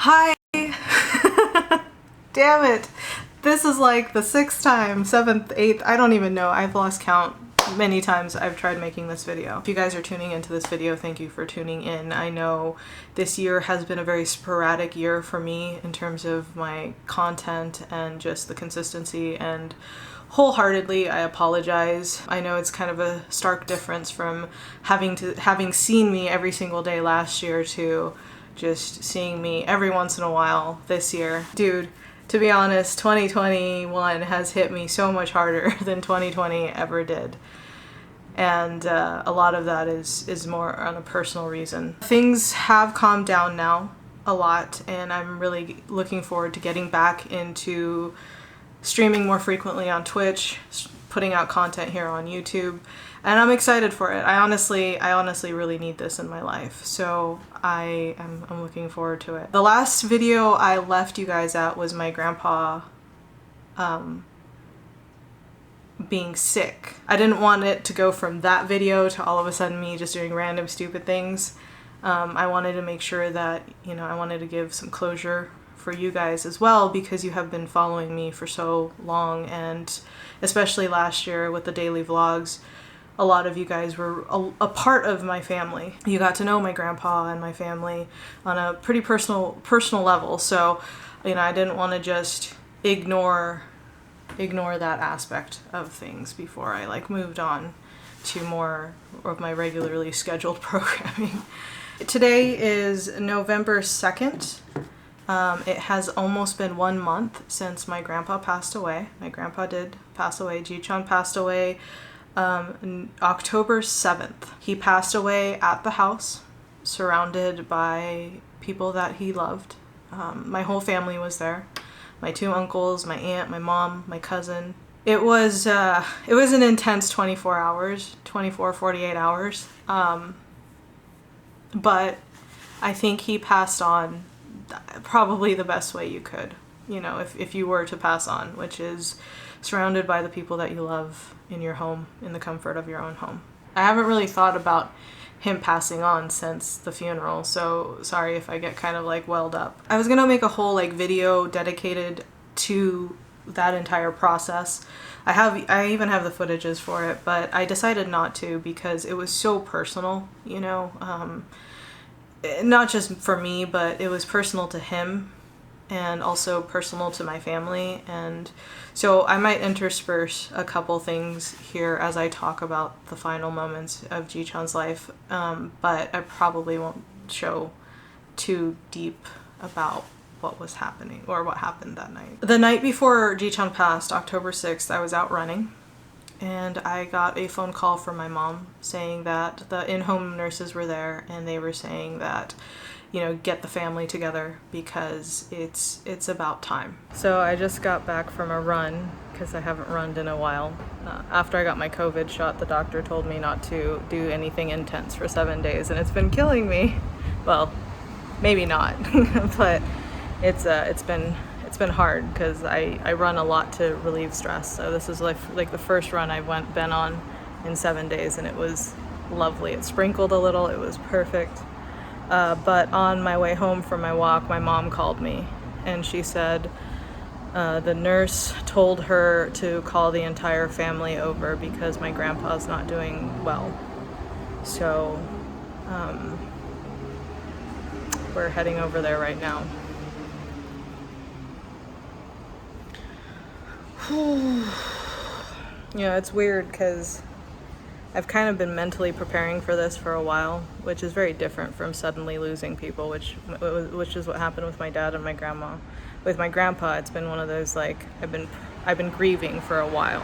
Hi! Damn it! This is like the 6th time, 7th, 8th, I don't even know. I've lost count many times I've tried making this video. If you guys are tuning into this video, thank you for tuning in. I know this year has been a very sporadic year for me in terms of my content and just the consistency, and wholeheartedly I apologize. I know it's kind of a stark difference from having seen me every single day last year to just seeing me every once in a while this year. Dude, to be honest, 2021 has hit me so much harder than 2020 ever did. And a lot of that is more on a personal reason. Things have calmed down now a lot, and I'm really looking forward to getting back into streaming more frequently on Twitch, putting out content here on YouTube, and I'm excited for it. I honestly really need this in my life, so I'm looking forward to it. The last video I left you guys at was my grandpa being sick. I didn't want it to go from that video to all of a sudden me just doing random stupid things. I wanted to make sure that, you know, I wanted to give some closure for you guys as well, because you have been following me for so long, and especially last year with the daily vlogs, a lot of you guys were a part of my family. You got to know my grandpa and my family on a pretty personal level, so, you know, I didn't want to just ignore that aspect of things before I like moved on to more of my regularly scheduled programming. Today is November 2nd. It has almost been 1 month since my grandpa passed away. My grandpa did pass away. Jiichan passed away October 7th. He passed away at the house, surrounded by people that he loved. My whole family was there. My 2 uncles, my aunt, my mom, my cousin. It was an intense 24 hours, 48 hours. But I think he passed on probably the best way you could, you know, if you were to pass on, which is surrounded by the people that you love in your home, in the comfort of your own home. I haven't really thought about him passing on since the funeral, so sorry if I get kind of like welled up. I was gonna make a whole like video dedicated to that entire process. I even have the footages for it, but I decided not to because it was so personal, you know, not just for me, but it was personal to him and also personal to my family. And so I might intersperse a couple things here as I talk about the final moments of Jiichan's life, but I probably won't show too deep about what was happening or what happened that night. The night before Jiichan passed, October 6th, I was out running, and I got a phone call from my mom saying that the in-home nurses were there, and they were saying that, you know, get the family together because it's about time. So I just got back from a run because I haven't run in a while. After I got my COVID shot, the doctor told me not to do anything intense for 7 days, and it's been killing me. Well, maybe not, but it's been hard because I run a lot to relieve stress. So this is like the first run I've been on in 7 days, and it was lovely. It sprinkled a little, it was perfect. But on my way home from my walk, my mom called me, and she said the nurse told her to call the entire family over because my grandpa's not doing well. So we're heading over there right now. Yeah, it's weird because I've kind of been mentally preparing for this for a while, which is very different from suddenly losing people, which is what happened with my dad and my grandma. With my grandpa, it's been one of those, like, I've been grieving for a while.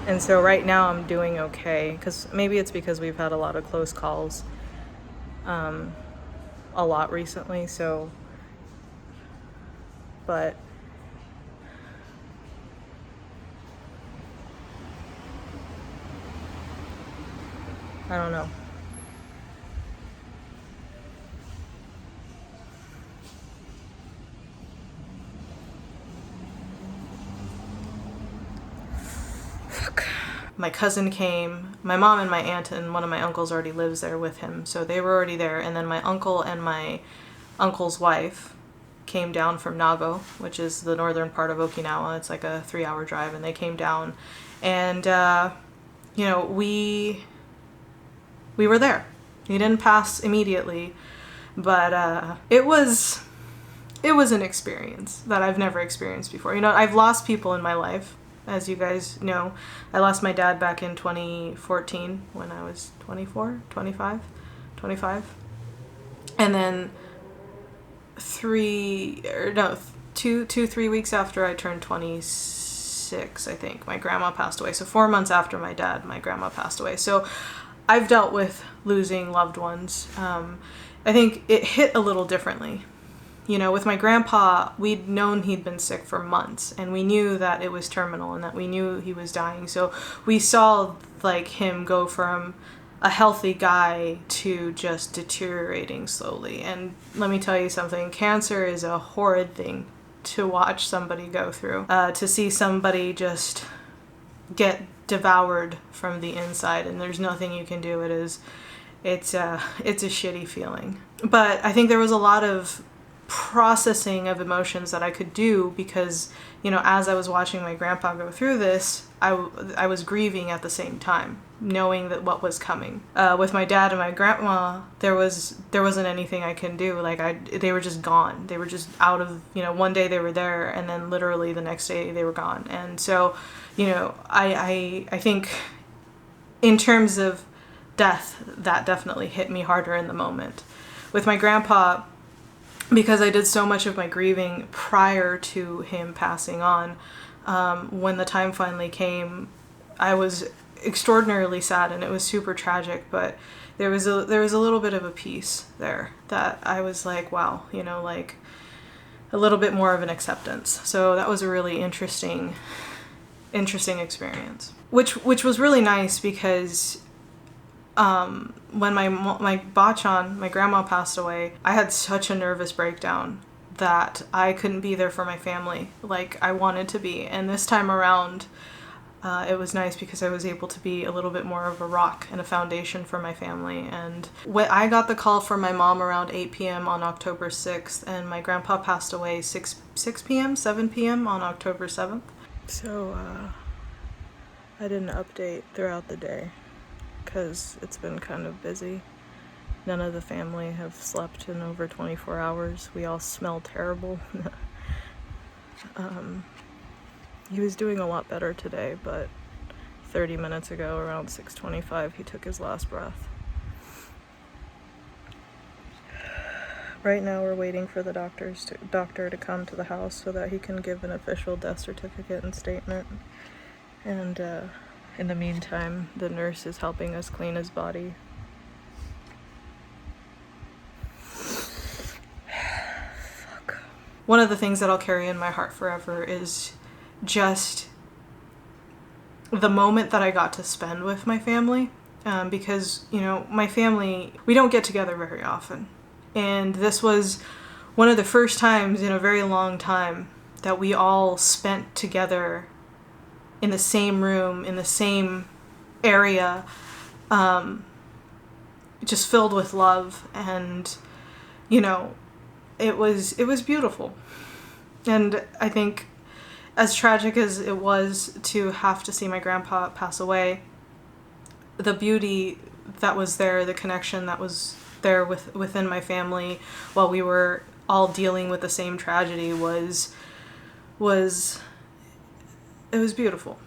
And so right now I'm doing okay, because maybe it's because we've had a lot of close calls a lot recently, so, but I don't know. Fuck. My cousin came, my mom and my aunt and one of my uncles already lives there with him, so they were already there, and then my uncle and my uncle's wife came down from Nago, which is the northern part of Okinawa. It's like a 3-hour drive, and they came down, and you know, we were there. He didn't pass immediately, but it was an experience that I've never experienced before. You know, I've lost people in my life, as you guys know. I lost my dad back in 2014 when I was 25. And then 3 weeks after I turned 26, I think, my grandma passed away. So 4 months after my dad, my grandma passed away. So I've dealt with losing loved ones. I think it hit a little differently. You know, with my grandpa, we'd known he'd been sick for months, and we knew that it was terminal and that we knew he was dying. So we saw like him go from a healthy guy to just deteriorating slowly. And let me tell you something, cancer is a horrid thing to watch somebody go through. To see somebody just get devoured from the inside and there's nothing you can do. It's a shitty feeling. But I think there was a lot of processing of emotions that I could do because, you know, as I was watching my grandpa go through this, I was grieving at the same time, knowing that what was coming. With my dad and my grandma, there wasn't anything I can do. Like they were just gone. They were just out of, you know, one day they were there and then literally the next day they were gone. And so, you know, I think in terms of death, that definitely hit me harder in the moment. With my grandpa, because I did so much of my grieving prior to him passing on, when the time finally came, I was extraordinarily sad and it was super tragic, but there was a little bit of a peace there that I was like, wow, you know, like a little bit more of an acceptance. So that was a really interesting experience, which was really nice because when my bachan, my grandma, passed away, I had such a nervous breakdown that I couldn't be there for my family like I wanted to be. And this time around, it was nice because I was able to be a little bit more of a rock and a foundation for my family. And when I got the call from my mom around 8 p.m. on October 6th, and my grandpa passed away 7 p.m. on October 7th. So I didn't update throughout the day because it's been kind of busy. None of the family have slept in over 24 hours. We all smell terrible. He was doing a lot better today, but 30 minutes ago, around 6:25, he took his last breath. Right now we're waiting for the doctor to come to the house so that he can give an official death certificate and statement. And in the meantime, the nurse is helping us clean his body. Fuck. One of the things that I'll carry in my heart forever is just the moment that I got to spend with my family. Because, you know, my family, we don't get together very often. And this was one of the first times in a very long time that we all spent together in the same room, in the same area, just filled with love. And, you know, it was beautiful. And I think as tragic as it was to have to see my grandpa pass away, the beauty that was there, the connection that was there within my family while we were all dealing with the same tragedy was beautiful.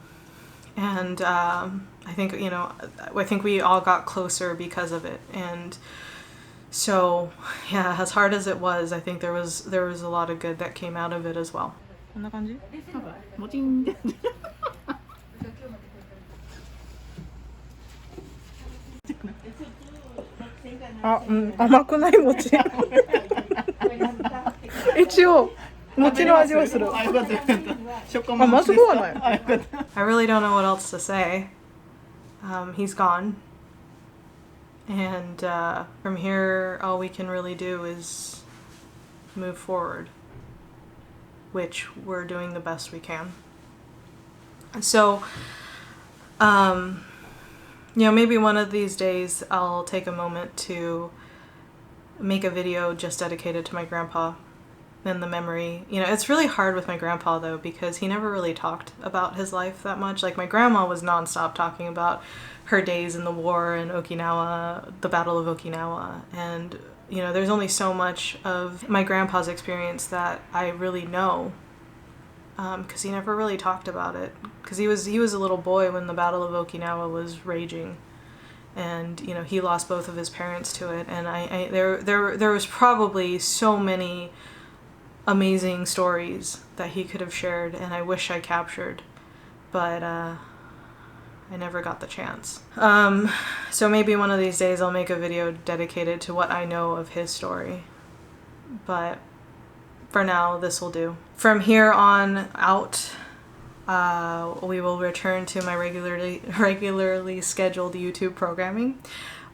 And I think, you know, I think we all got closer because of it. And so, yeah, as hard as it was, I think there was a lot of good that came out of it as well. こんな感じ？もちんで。あ、うん、甘くない餅。一応餅の味はする。あ、まずくはない。I really don't know what else to say. He's gone. And from here, all we can really do is move forward, which we're doing the best we can. So, you know, maybe one of these days I'll take a moment to make a video just dedicated to my grandpa and the memory. You know, it's really hard with my grandpa though, because he never really talked about his life that much. Like my grandma was nonstop talking about her days in the war in Okinawa, the Battle of Okinawa, and you know, there's only so much of my grandpa's experience that I really know, because he never really talked about it, because he was a little boy when the Battle of Okinawa was raging, and you know, he lost both of his parents to it, and there was probably so many amazing stories that he could have shared, and I wish I captured, but I never got the chance. So maybe one of these days I'll make a video dedicated to what I know of his story. But for now, this will do. From here on out, we will return to my regularly scheduled YouTube programming,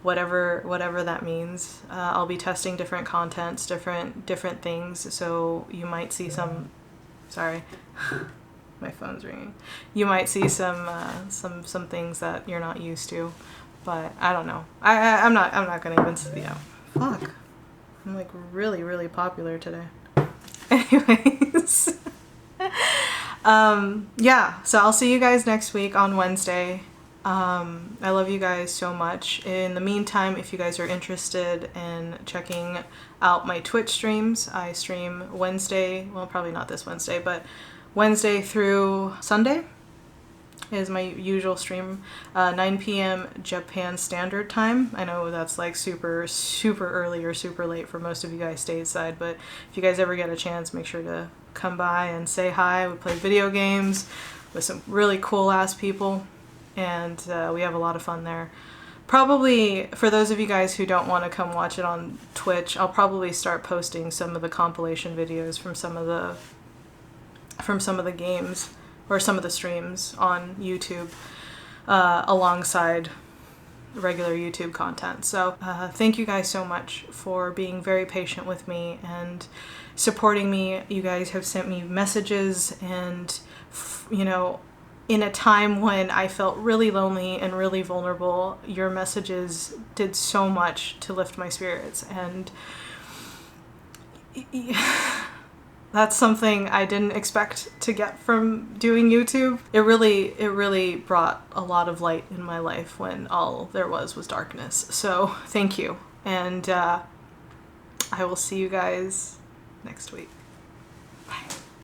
whatever that means. I'll be testing different contents, different things. So you might see some. Sorry. My phone's ringing. You might see some things that you're not used to, but I don't know. I'm not gonna even, yeah. Fuck. I'm like really popular today. Anyways, yeah. So I'll see you guys next week on Wednesday. I love you guys so much. In the meantime, if you guys are interested in checking out my Twitch streams, I stream Wednesday. Well, probably not this Wednesday, but Wednesday through Sunday is my usual stream, 9 p.m. Japan Standard Time. I know that's like super early or super late for most of you guys stateside, but if you guys ever get a chance, make sure to come by and say hi. We play video games with some really cool ass people, and we have a lot of fun there. Probably, for those of you guys who don't want to come watch it on Twitch, I'll probably start posting some of the compilation videos from some of the games or some of the streams on YouTube alongside regular YouTube content. So thank you guys so much for being very patient with me and supporting me. You guys have sent me messages, and you know, in a time when I felt really lonely and really vulnerable, your messages did so much to lift my spirits, and that's something I didn't expect to get from doing YouTube. It really brought a lot of light in my life when all there was darkness. So thank you, and I will see you guys next week.